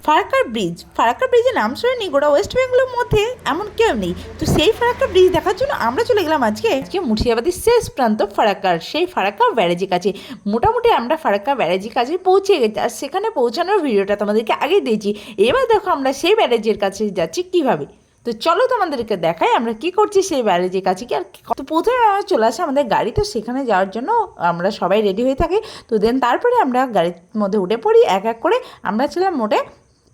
ফারাক্কা ব্রিজের নাম শুনেনি গোটা ওয়েস্ট বেঙ্গলের মধ্যে এমন কেউ নেই। তো সেই ফারাক্কা ব্রিজ দেখার জন্য আমরা চলে গেলাম আজকে মুর্শিদাবাদের শেষ প্রান্ত ফারাক্কার, সেই ফারাক্কা ব্যারেজের কাছে। মোটামুটি আমরা ফারাক্কা ব্যারেজের কাছে পৌঁছে গেছি, আর সেখানে পৌঁছানোর ভিডিওটা তোমাদেরকে আগে দিয়েছি। এবার দেখো আমরা সেই ব্যারেজের কাছে যাচ্ছি কীভাবে। তো চলো তোমাদেরকে দেখাই আমরা কি করছি সেই ব্যারেজের কাছে কি। আর তো প্রথমে আমরা চলে আসে আমাদের গাড়ি, তো সেখানে যাওয়ার জন্য আমরা সবাই রেডি হয়ে থাকি। তো দেন তারপরে আমরা গাড়ির মধ্যে উঠে পড়ি এক এক করে। আমরা ছিলাম মোটে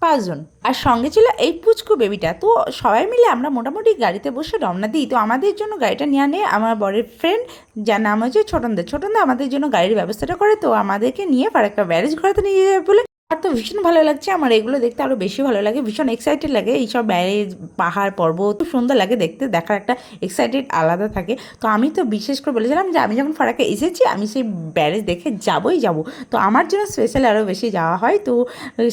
5 জন, আর সঙ্গে ছিল এই পুচকু বেবিটা। তো সবাই মিলে আমরা মোটামুটি গাড়িতে বসে রওনা দিই। তো আমাদের জন্য গাড়িটা নিয়ে আমার বরের ফ্রেন্ড, যার নাম হচ্ছে ছোটনদা আমাদের জন্য গাড়ির ব্যবস্থাটা করে। তো আমাদেরকে নিয়ে ফারাক্কা ব্যারেজ ঘোরাতে নিয়ে যাবে বলে। আর তো ভীষণ ভালো লাগছে আমার, এগুলো দেখতে আরও বেশি ভালো লাগে, ভীষণ এক্সাইটেড লাগে। এইসব ব্যারেজ, পাহাড়, পর্বত খুব সুন্দর লাগে দেখতে, দেখার একটা এক্সাইটেড আলাদা থাকে। তো আমি তো বিশেষ করে বলেছিলাম যে আমি যখন ফারাক্কা এসেছি আমি সেই ব্যারেজ দেখে যাবই যাব। তো আমার জন্য স্পেশাল আরও বেশি যাওয়া হয়। তো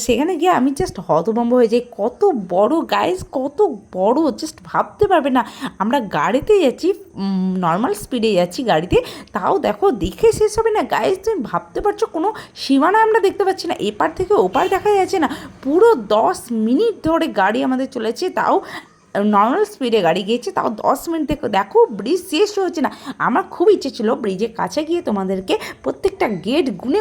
সেখানে গিয়ে আমি জাস্ট হতভম্ব হয়ে যাই, কত বড় গাইজ, কত বড়, জাস্ট ভাবতে পারবে না। আমরা গাড়িতে যাচ্ছি, নর্মাল স্পিডে যাচ্ছি গাড়িতে, তাও দেখো দেখে শেষ হবে না গাইজ। তুমি ভাবতে পারছো কোনো সীমানা আমরা দেখতে পাচ্ছি না, এপার থেকে ওপার দেখা যাচ্ছে না। পুরো 10 মিনিট ধরে গাড়ি আমাদের চলেছে, তাও নর্মাল স্পিডে গাড়ি গিয়েছে, তাও 10 মিনিট দেখো ব্রিজ শেষ হচ্ছে না। আমার খুব ইচ্ছে ছিল ব্রিজের কাছে গিয়ে তোমাদেরকে প্রত্যেকটা গেট গুনে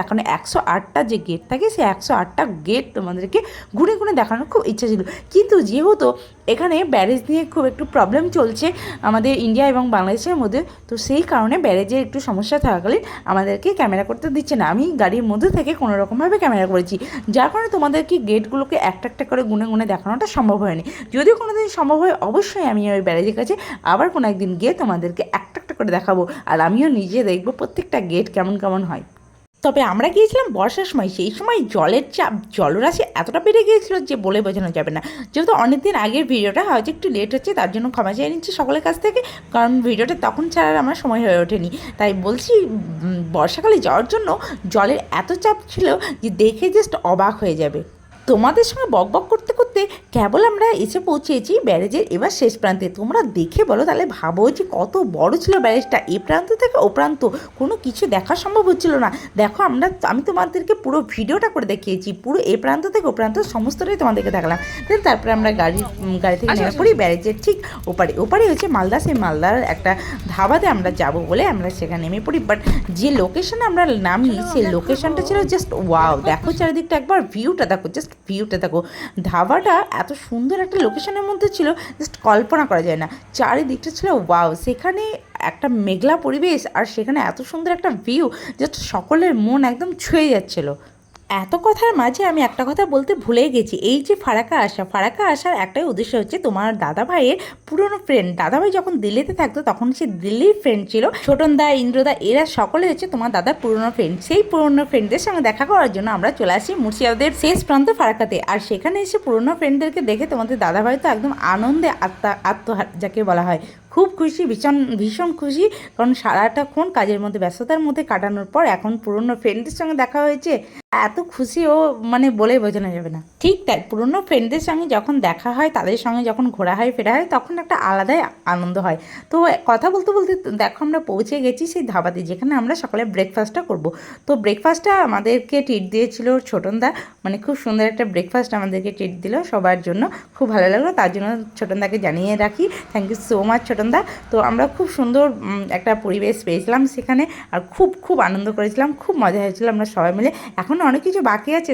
দেখানো। 108টা যে গেট থাকে সেই 108টা গেট তোমাদেরকে গুনে দেখানোর খুব ইচ্ছা ছিল। কিন্তু যেহেতু এখানে ব্যারেজ নিয়ে খুব একটু প্রবলেম চলছে আমাদের ইন্ডিয়া এবং বাংলাদেশের মধ্যে, তো সেই কারণে ব্যারেজের একটু সমস্যা থাকাকালীন আমাদেরকে ক্যামেরা করতে দিচ্ছে না। আমি গাড়ির মধ্যে থেকে কোনোরকমভাবে ক্যামেরা করেছি, যার কারণে তোমাদেরকে গেটগুলোকে একটা করে গুনে দেখানোটা সম্ভব হয়নি। যদিও কোনো দিন সম্ভব হয় অবশ্যই আমি ওই ব্যারেজের কাছে আবার কোনো একদিন গিয়ে তোমাদেরকে একটা করে দেখাবো, আর আমিও নিজে দেখবো প্রত্যেকটা গেট কেমন হয়। তবে আমরা গিয়েছিলাম বর্ষার সময়, সেই সময় জলের চাপ, জলরাশি এতটা বেড়ে গিয়েছিল যে বলে বোঝানো যাবে না। যেহেতু অনেক দিন আগের ভিডিওটা হয়তো একটু লেট হচ্ছে, তার জন্য ক্ষমা চেয়ে নিচ্ছি সকলের কাছ থেকে, কারণ ভিডিওটা তখন ছাড়ার আমার সময় হয়ে ওঠেনি। তাই বলছি, বর্ষাকালে যাওয়ার জন্য জলের এত চাপ ছিল যে দেখে জাস্ট অবাক হয়ে যাবে। তোমাদের সঙ্গে বক করতে করতে কেবল আমরা এসে পৌঁছেছি ব্যারেজের এবার শেষ প্রান্তে। তোমরা দেখে বলো তাহলে, ভাবো যে কত বড় ছিল ব্যারেজটা, এ প্রান্ত থেকে ও প্রান্ত কোনো কিছু দেখা সম্ভব হচ্ছিল না। দেখো আমি তোমাদেরকে পুরো ভিডিওটা করে দেখিয়েছি, পুরো এ প্রান্ত থেকে ও প্রান্ত সমস্তটাই তোমাদেরকে দেখালাম। দেন তারপরে আমরা গাড়ি থেকে নেমে পড়ি ব্যারেজের ঠিক ওপারে হচ্ছে মালদা। সেই মালদার একটা ধাবাতে আমরা যাব বলে আমরা সেখানে নেমে পড়ি। বাট যে লোকেশনে আমরা নামি সেই লোকেশনটা ছিল জাস্ট ওয়াও। দেখো চারিদিকটা একবার, ভিউটা দেখো, জাস্ট ভিউটা দেখো। ধাবাটা এত সুন্দর একটা লোকেশনের মধ্যে ছিল, জাস্ট কল্পনা করা যায় না। চারিদিকটা ছিল ওয়াও, সেখানে একটা মেঘলা পরিবেশ, আর সেখানে এত সুন্দর একটা ভিউ, জাস্ট সকলের মন একদম ছুঁয়ে যাচ্ছিলো। এত কথার মাঝে আমি একটা কথা বলতে ভুলেই গেছি। এই যে ফারাক্কা আসার একটাই উদ্দেশ্য হচ্ছে তোমার দাদা ভাইয়ের পুরনো ফ্রেন্ড। দাদাভাই যখন দিল্লিতে থাকতো তখন সে দিল্লির ফ্রেন্ড ছিল, ছোটনদা, ইন্দ্রদা, এরা সকলে হচ্ছে তোমার দাদার পুরনো ফ্রেন্ড। সেই পুরনো ফ্রেন্ডদের সঙ্গে দেখা করার জন্য আমরা চলে আসি মুর্শিদাবাদের শেষ প্রান্ত ফারাক্কাতে। আর সেখানে এসে পুরনো ফ্রেন্ডদেরকে দেখে তোমাদের দাদাভাই তো একদম আনন্দে আত্মহারা যাকে বলা হয়, খুব খুশি, ভীষণ খুশি। কারণ সারাটাক্ষণ কাজের মধ্যে ব্যস্ততার মধ্যে কাটানোর পর এখন পুরনো ফ্রেন্ডদের সঙ্গে দেখা হয়েছে, এত খুশি ও মানে বলে বোঝানো যাবে না। ঠিক তাই, পুরনো ফ্রেন্ডদের সঙ্গে যখন দেখা হয়, তাদের সঙ্গে যখন ঘোরা হয় ফেরা হয়, তখন একটা আলাদাই আনন্দ হয়। তো কথা বলতে দেখো আমরা পৌঁছে গেছি সেই ধাবাতে, যেখানে আমরা সকালে ব্রেকফাস্টটা করব। তো ব্রেকফাস্টটা আমাদেরকে ট্রিট দিয়েছিল ছোটনদা, মানে খুব সুন্দর একটা ব্রেকফাস্ট আমাদেরকে ট্রিট দিল সবার জন্য, খুব ভালো লাগলো। তার জন্য ছোটনদাকে জানিয়ে রাখি থ্যাংক ইউ সো মাচ ছোটনদা। তো আমরা খুব সুন্দর একটা পরিবেশ পেয়েছিলাম সেখানে, আর খুব আনন্দ করেছিলাম, খুব মজা হয়েছিল আমরা সবাই মিলে। এখনও অনেক কিছু বাকি আছে,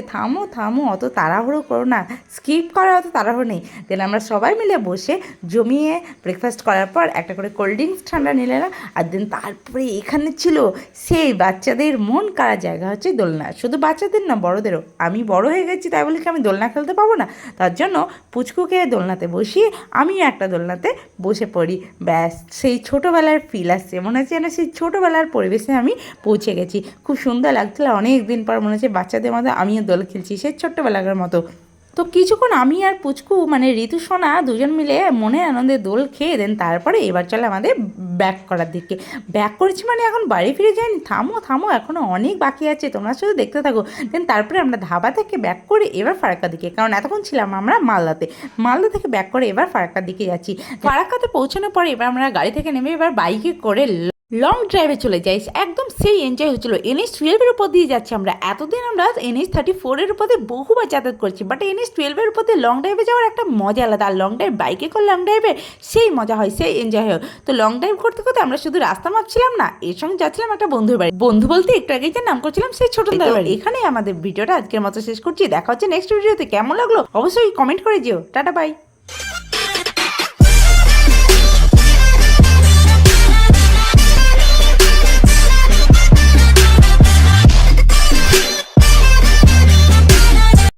থামো অত তাড়াহুড়ো করো না, স্কিপ করার অত তাড়াহুড়ো নেই। দেন আমরা সবাই মিলে বসে জমিয়ে ব্রেকফাস্ট করার পর একটা করে কোল্ড ড্রিঙ্কস ঠান্ডা নিলে না। আর দেন তারপরে এখানে ছিল সেই বাচ্চাদের মন কাড়া জায়গা হচ্ছে দোলনা। শুধু বাচ্চাদের না, বড়োদেরও। আমি বড় হয়ে গেছি তাই বলে কি আমি দোলনা খেলতে পাবো না? তার জন্য পুচকুকে দোলনাতে বসিয়ে আমিও একটা দোলনাতে বসে পড়ি। ব্যাস, সেই ছোটোবেলার ফিল আসছে, মনে হচ্ছে যেন সেই ছোটোবেলার পরিবেশে আমি পৌঁছে গেছি। খুব সুন্দর লাগছিল, অনেক দিন পর মনে হচ্ছে বাচ্চাদের মতো আমিও দোল খেলছি সেই ছোট্টবেলাকার মতো। তো কিছুক্ষণ আমি আর পুচকু মানে ঋতু সোনা দুজন মিলে মনে আনন্দে দোল খেয়ে দেন তারপরে এবার চলে আমাদের ব্যাক করার দিকে। ব্যাক করেছি মানে এখন বাড়ি ফিরে যাইনি, থামো এখনও অনেক বাকি আছে, তোমরা শুধু দেখতে থাকো। দেন তারপরে আমরা ধাবা থেকে ব্যাক করে এবার ফারাক্কার দিকে, কারণ এতক্ষণ ছিলাম আমরা মালদা থেকে ব্যাক করে এবার ফারাক্কার দিকে যাচ্ছি। ফারাক্কাতে পৌঁছানোর পরে এবার আমরা গাড়ি থেকে নেমে এবার বাইকে করে লং ড্রাইভে চলে যাই, একদম সেই এনজয় হচ্ছিল। NH-12 উপর দিয়ে যাচ্ছি আমরা। এতদিন আমরা NH-34 উপর দিয়ে বহুবার যাতায়াত করছি, বাট NH-12 উপর দিয়ে লং ড্রাইভে যাওয়ার একটা মজা আলাদা। আর লং ড্রাইভ বাইকে করে লং ড্রাইভে সেই মজা হয়, সেই এনজয় হয়। তো লং ড্রাইভ করতে করতে আমরা শুধু রাস্তা মাপছিলাম না, এর সঙ্গে যাচ্ছিলাম একটা বন্ধুর বাড়ি। বন্ধু বলতে একটু আগেই যে নাম করছিলাম সেই ছোটদার বাড়ি। এখানেই আমাদের ভিডিওটা আজকের মতো শেষ করছি। দেখা হচ্ছে নেক্সট ভিডিওতে। কেমন লাগলো অবশ্যই কমেন্ট করে যেও। Tata bye.